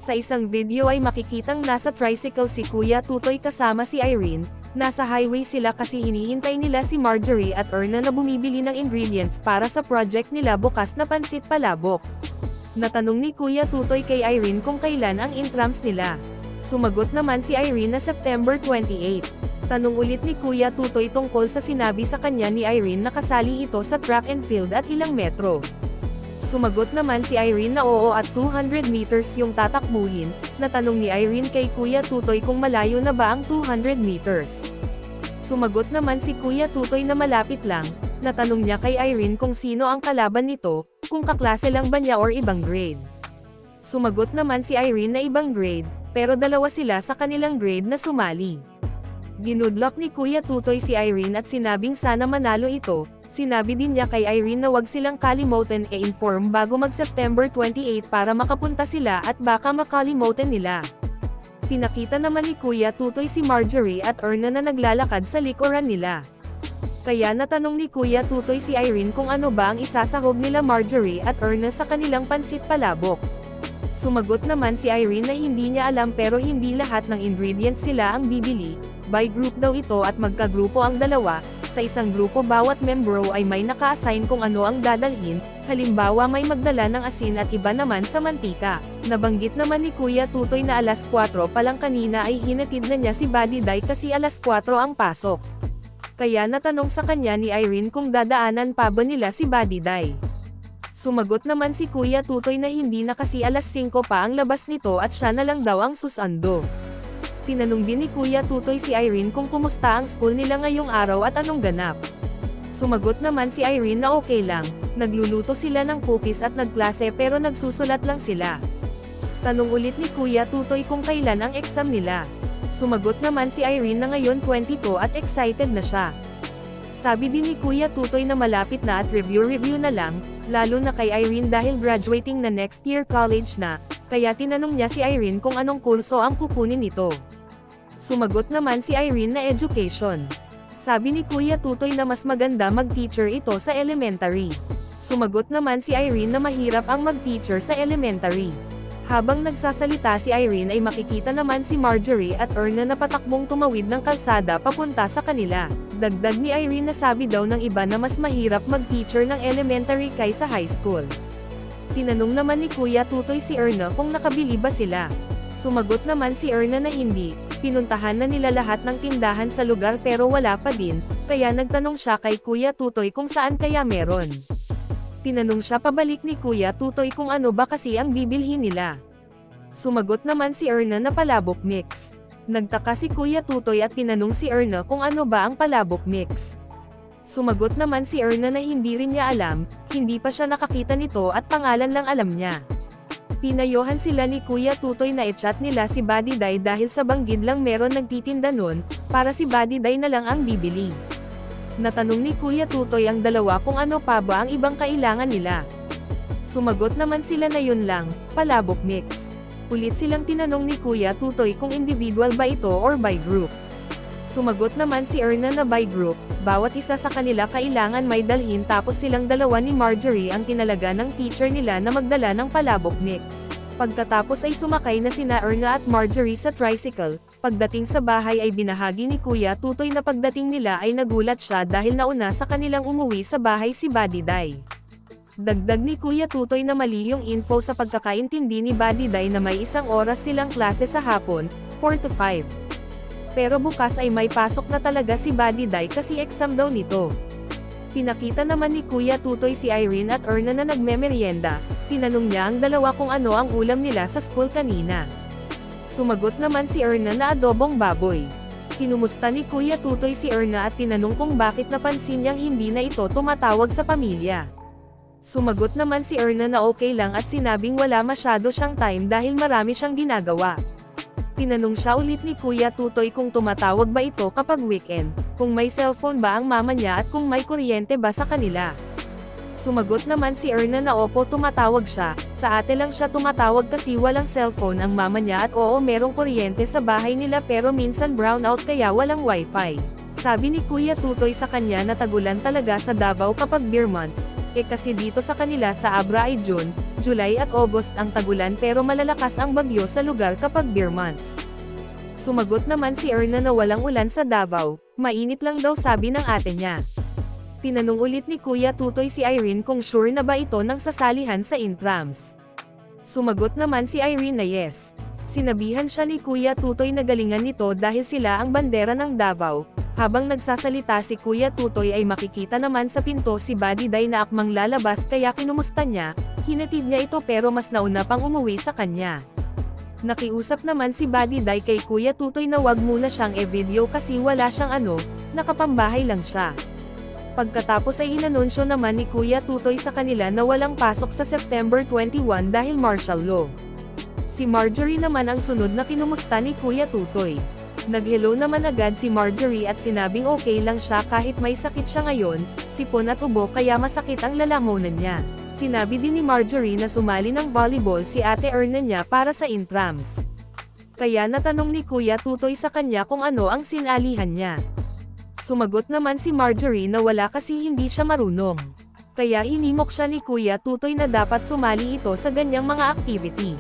Sa isang video ay makikitang nasa tricycle si Kuya Tutoy kasama si Irene. Nasa highway sila kasi hinihintay nila si Marjorie at Erna na bumibili ng ingredients para sa project nila bukas na pansit palabok. Natanong ni Kuya Tutoy kay Irene kung kailan ang intrams nila. Sumagot naman si Irene na September 28. Tanong ulit ni Kuya Tutoy tungkol sa sinabi sa kanya ni Irene na kasali ito sa track and field at ilang metro. Sumagot naman si Irene na oo at 200 meters yung tatakbuhin. Natanong ni Irene kay Kuya Tutoy kung malayo na ba ang 200 meters. Sumagot naman si Kuya Tutoy na malapit lang. Natanong niya kay Irene kung sino ang kalaban nito, kung kaklase lang ba niya or ibang grade. Sumagot naman si Irene na ibang grade, pero dalawa sila sa kanilang grade na sumali. Ginudlock ni Kuya Tutoy si Irene at sinabing sana manalo ito. Sinabi din niya kay Irene na wag silang kalimutan e-inform bago mag-September 28 para makapunta sila at baka makalimutan nila. Pinakita naman ni Kuya Tutoy si Marjorie at Erna na naglalakad sa likuran nila. Kaya natanong ni Kuya Tutoy si Irene kung ano ba ang isasahog nila Marjorie at Erna sa kanilang pansit palabok. Sumagot naman si Irene na hindi niya alam pero hindi lahat ng ingredients sila ang bibili. By group daw ito at magkagrupo ang dalawa. Sa isang grupo bawat membro ay may naka-assign kung ano ang dadalhin, halimbawa may magdala ng asin at iba naman sa mantika. Nabanggit naman ni Kuya Tutoy na alas 4 pa lang kanina ay hinatid na niya si Buddy Day kasi alas 4 ang pasok. Kaya natanong sa kanya ni Irene kung dadaanan pa ba nila si Buddy Day. Sumagot naman si Kuya Tutoy na hindi na kasi alas 5 pa ang labas nito at siya na lang daw ang susando. Tinanong din ni Kuya Tutoy si Irene kung kumusta ang school nila ngayong araw at anong ganap. Sumagot naman si Irene na okay lang, nagluluto sila ng cookies at nagklase pero nagsusulat lang sila. Tanong ulit ni Kuya Tutoy kung kailan ang exam nila. Sumagot naman si Irene na ngayon 22 at excited na siya. Sabi din ni Kuya Tutoy na malapit na at review na lang, lalo na kay Irene dahil graduating na next year college na, kaya tinanong niya si Irene kung anong kurso ang kukunin nito. Sumagot naman si Irene na education. Sabi ni Kuya Tutoy na mas maganda mag-teacher ito sa elementary. Sumagot naman si Irene na mahirap ang mag-teacher sa elementary. Habang nagsasalita si Irene ay makikita naman si Marjorie at Erna na patakbong tumawid ng kalsada papunta sa kanila. Dagdag ni Irene na sabi daw ng iba na mas mahirap mag-teacher ng elementary kaysa high school. Tinanong naman ni Kuya Tutoy si Erna kung nakabili ba sila. Sumagot naman si Erna na hindi, pinuntahan na nila lahat ng tindahan sa lugar pero wala pa din, kaya nagtanong siya kay Kuya Tutoy kung saan kaya meron. Tinanong siya pabalik ni Kuya Tutoy kung ano ba kasi ang bibilhin nila. Sumagot naman si Erna na palabok mix. Nagtaka si Kuya Tutoy at tinanong si Erna kung ano ba ang palabok mix. Sumagot naman si Erna na hindi rin niya alam, hindi pa siya nakakita nito at pangalan lang alam niya. Pinayohan sila ni Kuya Tutoy na i-chat nila si Buddy Day dahil sa Banggid lang meron nagtitinda nun, para si Buddy Day na lang ang bibili. Natanong ni Kuya Tutoy ang dalawa kung ano pa ba ang ibang kailangan nila. Sumagot naman sila na yun lang, palabok mix. Ulit silang tinanong ni Kuya Tutoy kung individual ba ito or by group. Sumagot naman si Erna na by group, bawat isa sa kanila kailangan may dalhin tapos silang dalawa ni Marjorie ang tinalaga ng teacher nila na magdala ng palabok mix. Pagkatapos ay sumakay na sina Erna at Marjorie sa tricycle, pagdating sa bahay ay binahagi ni Kuya Tutoy na pagdating nila ay nagulat siya dahil nauna sa kanilang umuwi sa bahay si Buddy Day. Dagdag ni Kuya Tutoy na mali yung info sa pagkakaintindi ni Buddy Day na may isang oras silang klase sa hapon, 4 to 5. Pero bukas ay may pasok na talaga si Buddy Day kasi exam daw nito. Pinakita naman ni Kuya Tutoy si Irene at Erna na nagmemeryenda, tinanong niya ang dalawa kung ano ang ulam nila sa school kanina. Sumagot naman si Erna na adobong baboy. Kinumusta ni Kuya Tutoy si Erna at tinanong kung bakit napansin niyang hindi na ito tumatawag sa pamilya. Sumagot naman si Erna na okay lang at sinabing wala masyado siyang time dahil marami siyang ginagawa. Tinanong siya ulit ni Kuya Tutoy kung tumatawag ba ito kapag weekend, kung may cellphone ba ang mama niya at kung may kuryente ba sa kanila. Sumagot naman si Erna na opo tumatawag siya, sa ate lang siya tumatawag kasi walang cellphone ang mama niya at oo merong kuryente sa bahay nila pero minsan brownout kaya walang wifi. Sabi ni Kuya Tutoy sa kanya na tagulan talaga sa Davao kapag beer months, kasi dito sa kanila sa Abra ay June, July at August ang tagulan pero malalakas ang bagyo sa lugar kapag beer months. Sumagot naman si Erna na walang ulan sa Davao, mainit lang daw sabi ng ate niya. Tinanong ulit ni Kuya Tutoy si Irene kung sure na ba ito ng sasalihan sa intrams. Sumagot naman si Irene na yes. Sinabihan siya ni Kuya Tutoy na galingan nito dahil sila ang bandera ng Davao. Habang nagsasalita si Kuya Tutoy ay makikita naman sa pinto si Buddy Day na akmang lalabas kaya kinumusta niya, hinatid niya ito pero mas nauna pang umuwi sa kanya. Nakiusap naman si Buddy Day kay Kuya Tutoy na wag muna siyang e-video kasi wala siyang nakapambahay lang siya. Pagkatapos ay inanunsyo naman ni Kuya Tutoy sa kanila na walang pasok sa September 21 dahil martial law. Si Marjorie naman ang sunod na kinumusta ni Kuya Tutoy. Nag-hello naman agad si Marjorie at sinabing okay lang siya kahit may sakit siya ngayon, sipon at ubo kaya masakit ang lalamunan niya. Sinabi din ni Marjorie na sumali ng volleyball si Ate Erna niya para sa intrams. Kaya natanong ni Kuya Tutoy sa kanya kung ano ang sinalihan niya. Sumagot naman si Marjorie na wala kasi hindi siya marunong. Kaya hinimok siya ni Kuya Tutoy na dapat sumali ito sa ganyang mga activity.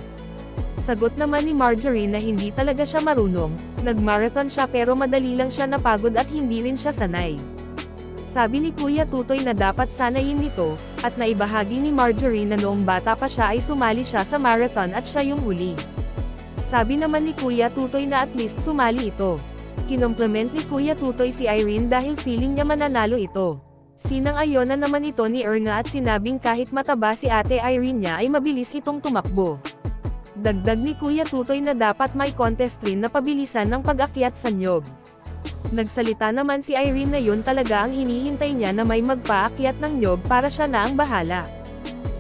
Sagot naman ni Marjorie na hindi talaga siya marunong, nag-marathon siya pero madali lang siya napagod at hindi rin siya sanay. Sabi ni Kuya Tutoy na dapat sanayin nito, at naibahagi ni Marjorie na noong bata pa siya ay sumali siya sa marathon at siya yung huli. Sabi naman ni Kuya Tutoy na at least sumali ito. Kinomplement ni Kuya Tutoy si Irene dahil feeling niya mananalo ito. Sinang-ayon na naman ito ni Erna at sinabing kahit mataba si Ate Irene niya ay mabilis itong tumakbo. Dagdag ni Kuya Tutoy na dapat may contest rin na pabilisan ng pag-akyat sa nyog. Nagsalita naman si Irene na yun talaga ang hinihintay niya na may magpaakyat ng nyog para siya na ang bahala.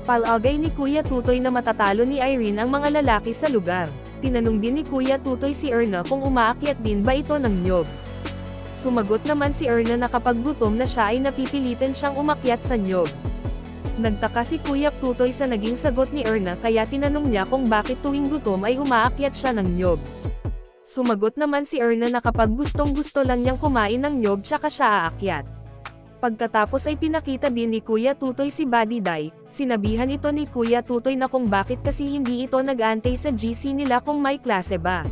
Palagay ni Kuya Tutoy na matatalo ni Irene ang mga lalaki sa lugar. Tinanong din ni Kuya Tutoy si Erna kung umaakyat din ba ito ng nyog. Sumagot naman si Erna na kapag gutom na siya ay napipilitan siyang umakyat sa nyog. Nagtaka si Kuya Tutoy sa naging sagot ni Erna kaya tinanong niya kung bakit tuwing gutom ay umaakyat siya ng nyog. Sumagot naman si Erna na kapag gustong-gusto lang niyang kumain ng nyog tsaka siya aakyat. Pagkatapos ay pinakita din ni Kuya Tutoy si Buddy Day, sinabihan ito ni Kuya Tutoy na kung bakit kasi hindi ito nag-aantay sa GC nila kung may klase ba.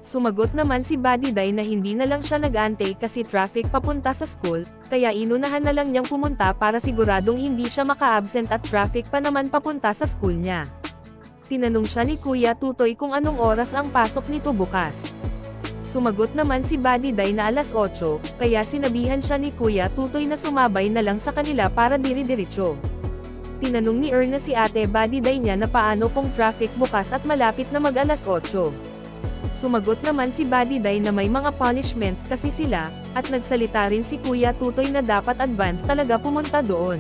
Sumagot naman si Buddy Day na hindi na lang siya nag-aantay kasi traffic papunta sa school, kaya inunahan na lang niyang pumunta para siguradong hindi siya maka-absent at traffic pa naman papunta sa school niya. Tinanong siya ni Kuya Tutoy kung anong oras ang pasok nito bukas. Sumagot naman si Buddy Day na alas 8, kaya sinabihan siya ni Kuya Tutoy na sumabay na lang sa kanila para diri-diretso. Tinanong ni Erna si Ate Buddy Day niya na paano kung traffic bukas at malapit na mag alas 8. Sumagot naman si Buddy Day na may mga punishments kasi sila, at nagsalita rin si Kuya Tutoy na dapat advance talaga pumunta doon.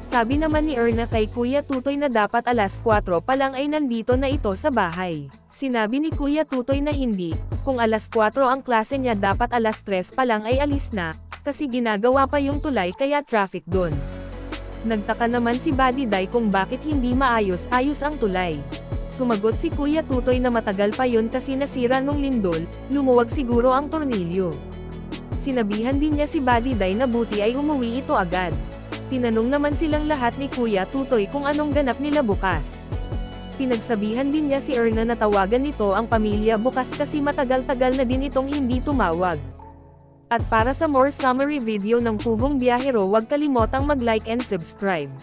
Sabi naman ni Erna kay Kuya Tutoy na dapat alas 4 pa lang ay nandito na ito sa bahay. Sinabi ni Kuya Tutoy na hindi, kung alas 4 ang klase niya dapat alas 3 pa lang ay alis na, kasi ginagawa pa yung tulay kaya traffic doon. Nagtaka naman si Buddy Day kung bakit hindi maayos-ayos ang tulay. Sumagot si Kuya Tutoy na matagal pa yun kasi nasira nung lindol, lumuwag siguro ang tornilyo. Sinabihan din niya si Buddy Day na buti ay umuwi ito agad. Tinanong naman silang lahat ni Kuya Tutoy kung anong ganap nila bukas. Pinagsabihan din niya si Erna na tawagan nito ang pamilya bukas kasi matagal-tagal na din itong hindi tumawag. At para sa more summary video ng Pugong Biyahero huwag kalimotang mag-like and subscribe.